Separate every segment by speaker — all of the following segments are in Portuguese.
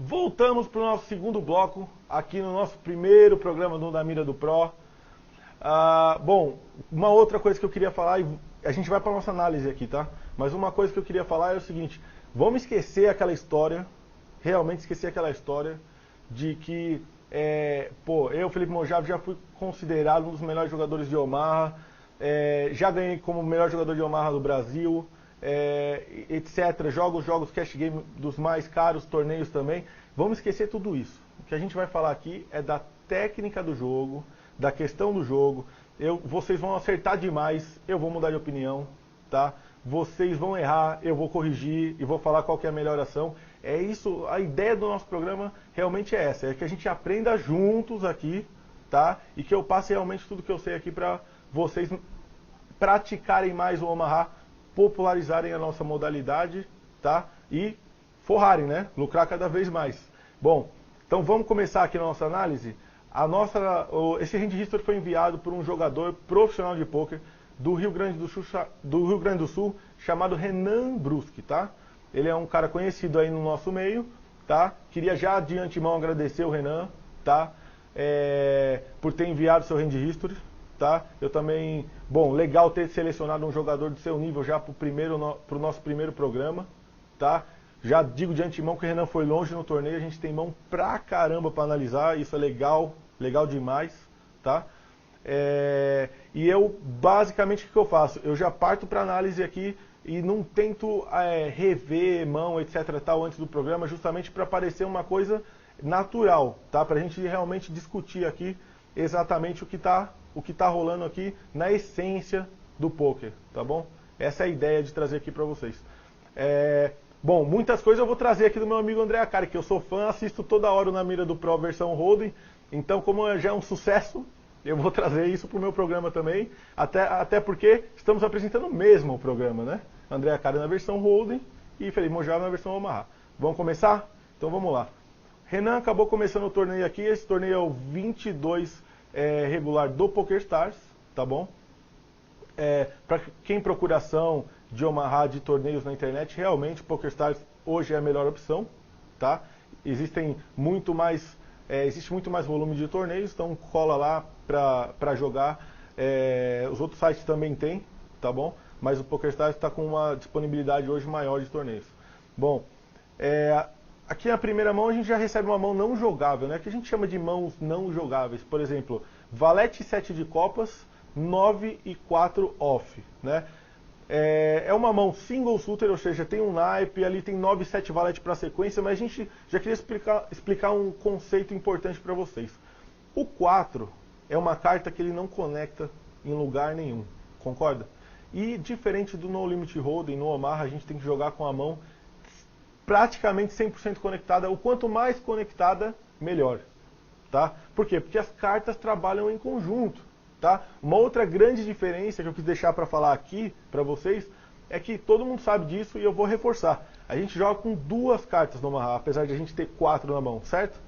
Speaker 1: Voltamos para o nosso segundo bloco, aqui no nosso primeiro programa do Da Mira do Pro. Bom, uma outra coisa que eu queria falar, e a gente vai para a nossa análise aqui, tá? Mas uma coisa que eu queria falar é o seguinte, vamos esquecer aquela história, realmente esquecer aquela história de que, eu, Felipe Mojave, já fui considerado um dos melhores jogadores de Omaha, já ganhei como melhor jogador de Omaha do Brasil, etc. Jogos cash game dos mais caros, torneios também. Vamos esquecer tudo isso. O que a gente vai falar aqui é da técnica do jogo, da questão do jogo. Vocês vão acertar demais, eu vou mudar de opinião, tá? Vocês vão errar, eu vou corrigir e vou falar qual que é a melhor ação. É isso, a ideia do nosso programa realmente é essa, é que a gente aprenda juntos aqui, tá? E que eu passe realmente tudo que eu sei aqui para vocês praticarem mais o Omaha, popularizarem a nossa modalidade, tá? E forrarem, né? Lucrar cada vez mais. Bom, então vamos começar aqui a nossa análise. Esse Hand History foi enviado por um jogador profissional de pôquer do Rio Grande do Sul, chamado Renan Bruschi, tá? Ele é um cara conhecido aí no nosso meio, tá? Queria já de antemão agradecer o Renan, tá? Por ter enviado seu Hand History, tá? Eu também, legal ter selecionado um jogador de seu nível já para o nosso primeiro programa, tá? Já digo de antemão que o Renan foi longe no torneio, a gente tem mão pra caramba para analisar, isso é legal, legal demais, tá? E eu, basicamente, o que eu faço? Eu já parto para análise aqui e não tento rever mão, etc, tal, antes do programa, justamente para parecer uma coisa natural, tá? Para a gente realmente discutir aqui exatamente o que tá rolando aqui na essência do poker, tá bom? Essa é a ideia de trazer aqui para vocês. Bom, muitas coisas eu vou trazer aqui do meu amigo André Acari, que eu sou fã, assisto toda hora o Na Mira do Pro versão Hold'em, então como já é um sucesso, eu vou trazer isso pro meu programa também, até porque estamos apresentando mesmo o programa, né? André Acari na versão Hold'em e Felipe Mojave na versão Omaha. Vamos começar? Então vamos lá. Renan acabou começando o torneio aqui, esse torneio é o 22 regular do PokerStars, tá bom? Para quem procura ação de Omaha, de torneios na internet, realmente PokerStars hoje é a melhor opção, tá? Existe muito mais volume de torneios, então cola lá para jogar. Os outros sites também tem, tá bom? Mas o PokerStars está com uma disponibilidade hoje maior de torneios. Bom, aqui na primeira mão a gente já recebe uma mão não jogável, né? Que a gente chama de mãos não jogáveis. Por exemplo, valete 7 de copas, 9 e 4 off, né? É uma mão single suited, ou seja, tem um naipe, ali tem 9 e 7 valete para sequência, mas a gente já queria explicar um conceito importante para vocês. O 4 é uma carta que ele não conecta em lugar nenhum, concorda? E diferente do No Limit Hold'em, no Omaha, a gente tem que jogar com a mão praticamente 100% conectada. O quanto mais conectada, melhor, tá? Por quê? Porque as cartas trabalham em conjunto. Tá? Uma outra grande diferença que eu quis deixar para falar aqui para vocês é que todo mundo sabe disso e eu vou reforçar. A gente joga com 2 cartas no Omaha, apesar de a gente ter 4 na mão, certo?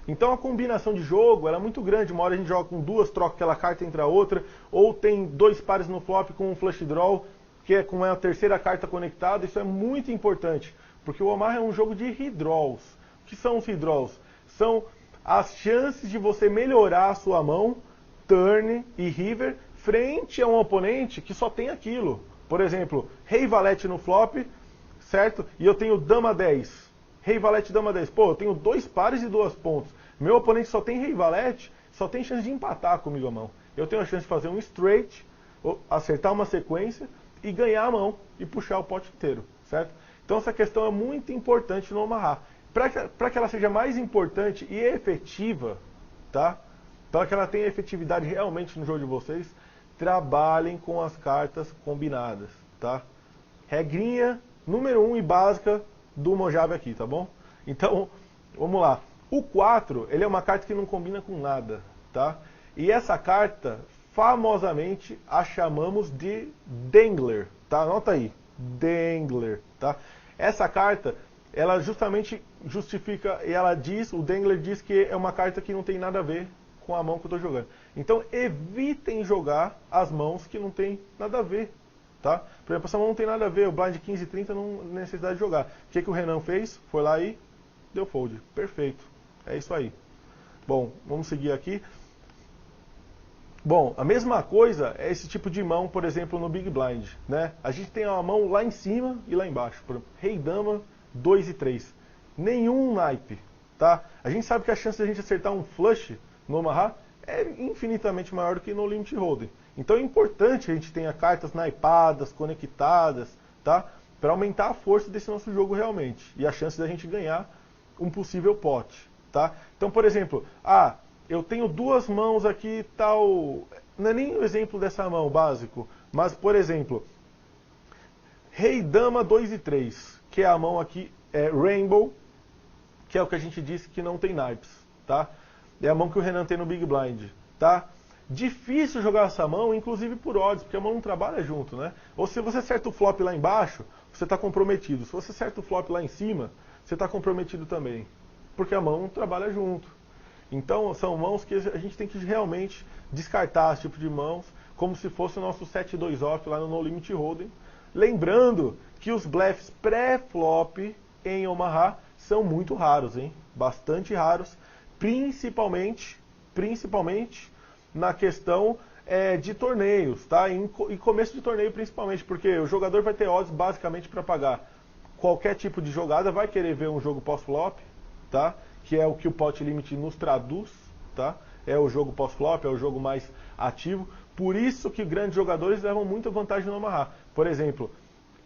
Speaker 1: Então a combinação de jogo ela é muito grande. Uma hora a gente joga com 2, troca aquela carta entre a outra, ou tem 2 pares no flop com um flush draw, que é com a terceira carta conectada. Isso é muito importante, porque o Omaha é um jogo de redraws. O que são os redraws? São as chances de você melhorar a sua mão turn e river frente a um oponente que só tem aquilo. Por exemplo, rei valete no flop, certo? E eu tenho dama 10. Rei valete dama 10. Pô, eu tenho 2 pares e 2 pontos. Meu oponente só tem rei valete, só tem chance de empatar comigo a mão. Eu tenho a chance de fazer um straight, acertar uma sequência e ganhar a mão e puxar o pote inteiro, certo? Então essa questão é muito importante no Omaha. Para que ela seja mais importante e efetiva, tá? Para que ela tenha efetividade realmente no jogo de vocês, trabalhem com as cartas combinadas, tá? Regrinha número 1 e básica do Mojave aqui, tá bom? Então, vamos lá. O 4, ele é uma carta que não combina com nada, tá? E essa carta, famosamente, a chamamos de Dangler, tá? Anota aí, Dangler, tá? Essa carta, ela justamente justifica, e ela diz, o Dangler diz que é uma carta que não tem nada a ver com a mão que eu estou jogando. Então evitem jogar as mãos que não tem nada a ver, tá? Por exemplo, essa mão não tem nada a ver, o blind 15 e 30 não necessidade de jogar. O que o Renan fez? Foi lá e deu fold. Perfeito. É isso aí. Bom, vamos seguir aqui. Bom, a mesma coisa é esse tipo de mão, por exemplo, no Big Blind, né? A gente tem uma mão lá em cima e lá embaixo. Por exemplo, Rei Dama, 2 e 3. Nenhum naipe, tá? A gente sabe que a chance de a gente acertar um flush no Omaha é infinitamente maior do que no Limit Hold'em. Então é importante que a gente tenha cartas naipadas, conectadas, tá? Para aumentar a força desse nosso jogo realmente. E a chance da gente ganhar um possível pote, tá? Então, por exemplo, eu tenho duas mãos aqui, tal. Não é nem o exemplo dessa mão básico, mas, por exemplo, Rei Dama 2 e 3, que é a mão aqui, Rainbow, que é o que a gente disse que não tem naipes, tá? É a mão que o Renan tem no Big Blind, tá? Difícil jogar essa mão, inclusive por odds, porque a mão não trabalha junto, né? Ou se você acerta o flop lá embaixo, você está comprometido. Se você acerta o flop lá em cima, você está comprometido também, porque a mão não trabalha junto. Então, são mãos que a gente tem que realmente descartar esse tipo de mãos, como se fosse o nosso 7-2 off lá no No Limit Hold'em. Lembrando que os blefs pré-flop em Omaha são muito raros, hein? Bastante raros, principalmente na questão de torneios, tá? E começo de torneio principalmente, porque o jogador vai ter odds basicamente para pagar qualquer tipo de jogada, vai querer ver um jogo pós-flop, tá? Que é o que o pot limit nos traduz, tá? É o jogo pós-flop, é o jogo mais ativo. Por isso que grandes jogadores levam muita vantagem no Omaha. Por exemplo,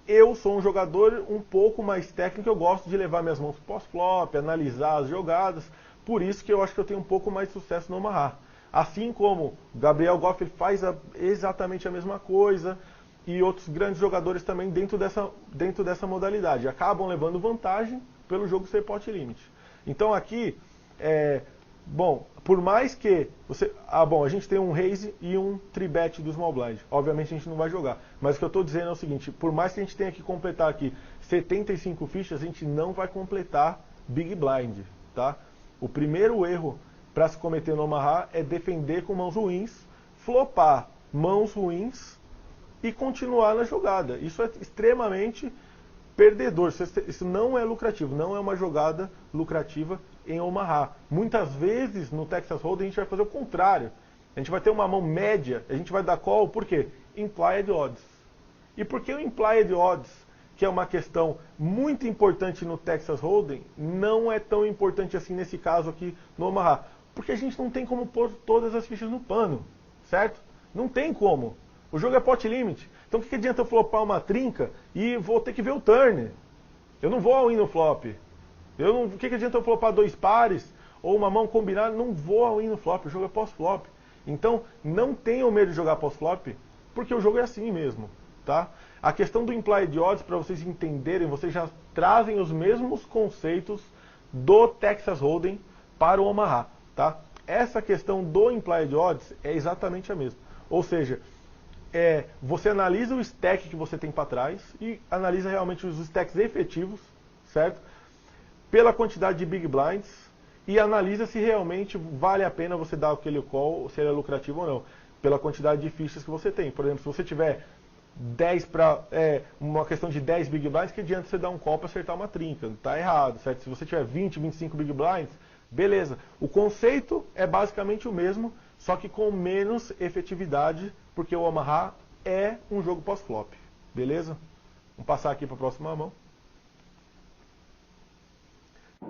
Speaker 1: eu sou um jogador um pouco mais técnico, eu gosto de levar minhas mãos pós-flop, analisar as jogadas. Por isso que eu acho que eu tenho um pouco mais de sucesso no Omaha. Assim como Gabriel Goff faz exatamente a mesma coisa, e outros grandes jogadores também dentro dessa modalidade. Acabam levando vantagem pelo jogo ser pot limit. Então aqui, por mais que você... a gente tem um raise e um tribet do small blind. Obviamente a gente não vai jogar. Mas o que eu estou dizendo é o seguinte, por mais que a gente tenha que completar aqui 75 fichas, a gente não vai completar big blind, tá? O primeiro erro para se cometer no Omaha é defender com mãos ruins, flopar mãos ruins e continuar na jogada. Isso é extremamente perdedor. Isso não é lucrativo, não é uma jogada lucrativa em Omaha. Muitas vezes no Texas Hold'em a gente vai fazer o contrário. A gente vai ter uma mão média, a gente vai dar call, por quê? Implied odds. E por que o implied odds, que é uma questão muito importante no Texas Hold'em, não é tão importante assim nesse caso aqui no Omaha? Porque a gente não tem como pôr todas as fichas no pano, certo? Não tem como. O jogo é pot limit. Então o que adianta eu flopar uma trinca e vou ter que ver o turn? Eu não vou all-in no flop. O que adianta eu flopar dois pares ou uma mão combinada? Não vou all-in no flop. O jogo é pós-flop. Então não tenham medo de jogar pós-flop, porque o jogo é assim mesmo, tá? A questão do implied odds, para vocês entenderem, vocês já trazem os mesmos conceitos do Texas Hold'em para o Omaha, tá? Essa questão do implied odds é exatamente a mesma. Ou seja, você analisa o stack que você tem para trás e analisa realmente os stacks efetivos, certo? Pela quantidade de big blinds e analisa se realmente vale a pena você dar aquele call, se ele é lucrativo ou não, pela quantidade de fichas que você tem. Por exemplo, se você tiver 10 para uma questão de 10 big blinds, que adianta você dar um call para acertar uma trinca? Tá errado, certo? Se você tiver 20, 25 big blinds, beleza. O conceito é basicamente o mesmo, só que com menos efetividade, porque o Omaha é um jogo pós-flop. Beleza? Vamos passar aqui para a próxima mão.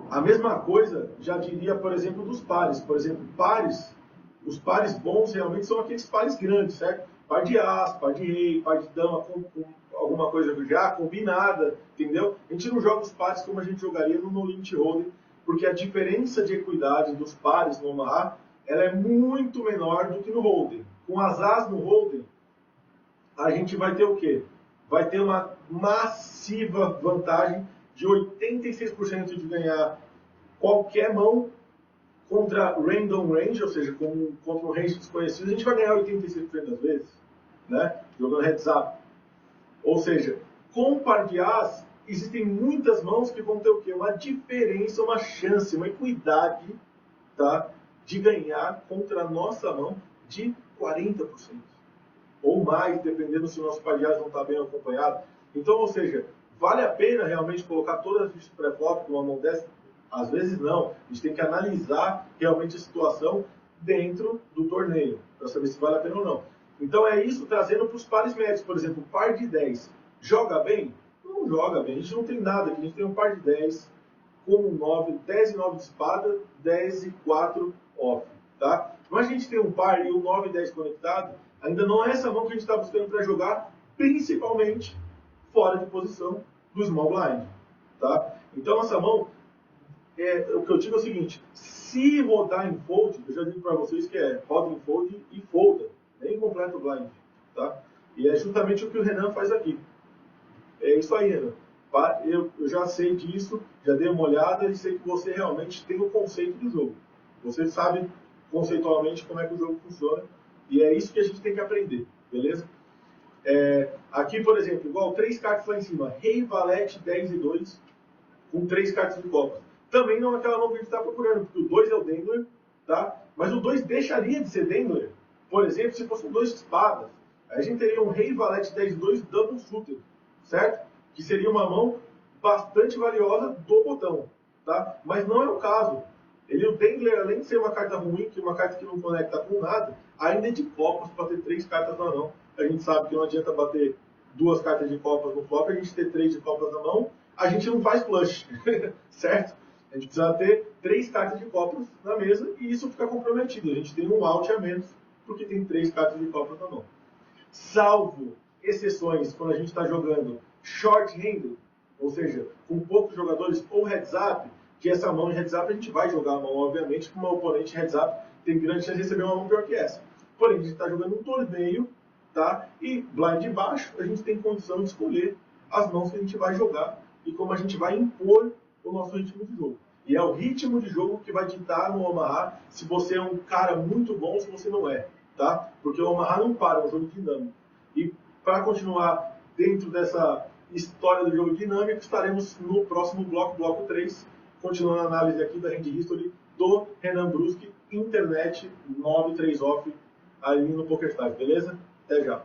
Speaker 1: A mesma coisa já diria, por exemplo, dos pares. Por exemplo, pares, os pares bons realmente são aqueles pares grandes, certo? Par de as, par de rei, par de dama, com alguma coisa já combinada, entendeu? A gente não joga os pares como a gente jogaria no No Limit Hold'em, porque a diferença de equidade dos pares no Omaha, ela é muito menor do que no Hold'em. Com as as no Hold'em, a gente vai ter o quê? Vai ter uma massiva vantagem de 86% de ganhar qualquer mão contra random range, ou seja, contra um range desconhecido. A gente vai ganhar 86% das vezes, né? Jogando heads up. Ou seja, com par de as, existem muitas mãos que vão ter o quê? Uma diferença, uma chance, uma equidade, tá? De ganhar contra a nossa mão de 40%. Ou mais, dependendo se o nosso par de as não está bem acompanhado. Então, ou seja, vale a pena realmente colocar todas as fichas pré-flop numa mão dessa? Às vezes não. A gente tem que analisar realmente a situação dentro do torneio, para saber se vale a pena ou não. Então é isso trazendo para os pares médios. Por exemplo, o par de 10 joga bem? Não joga bem. A gente não tem nada aqui. A gente tem um par de 10 com 9, 10 e 9 de espada, 10 e 4 off. Tá? Mas a gente tem um par e o 9 e 10 conectado, ainda não é essa mão que a gente está buscando para jogar, principalmente fora de posição do small blind. Tá? Então essa mão, o que eu digo é o seguinte, se rodar em fold, eu já digo para vocês que roda em fold e folda, nem completa o blind. Tá? E é justamente o que o Renan faz aqui. É isso aí, Renan. Eu já sei disso, já dei uma olhada e sei que você realmente tem o conceito do jogo. Você sabe conceitualmente como é que o jogo funciona e é isso que a gente tem que aprender, beleza? Aqui, por exemplo, igual 3 cartas lá em cima, Rei, Valete, 10 e 2, com 3 cartas de copas. Também não é aquela mão que a gente está procurando, porque o 2 é o Dangler, tá? Mas o 2 deixaria de ser Dangler, por exemplo, se fosse um 2 de espadas. Aí a gente teria um Rei, Valete, 10 e 2, Double Suited, certo? Que seria uma mão bastante valiosa do botão, tá? Mas não é o caso. O Dangler, além de ser uma carta ruim, que é uma carta que não conecta com nada, ainda é de copas para ter 3 cartas na mão. A gente sabe que não adianta bater 2 cartas de copas no flop, a gente ter 3 de copas na mão, a gente não faz flush, certo? A gente precisa ter 3 cartas de copas na mesa e isso fica comprometido. A gente tem um out a menos porque tem 3 cartas de copas na mão. Salvo exceções, quando a gente está jogando short-handed, ou seja, com poucos jogadores, ou heads-up, que essa mão de heads-up a gente vai jogar a mão, obviamente, com uma oponente heads-up tem grande chance de receber uma mão pior que essa. Porém, a gente está jogando um torneio, tá? E blind de baixo, a gente tem condição de escolher as mãos que a gente vai jogar e como a gente vai impor o nosso ritmo de jogo. E é o ritmo de jogo que vai ditar no Omaha se você é um cara muito bom ou se você não é, tá? Porque o Omaha não para, é um jogo dinâmico. E para continuar dentro dessa história do jogo dinâmico, estaremos no próximo bloco, bloco 3, continuando a análise aqui da Hand History do Renan Bruschi, Internet 93 Off, ali no PokerStars, beleza? Até já!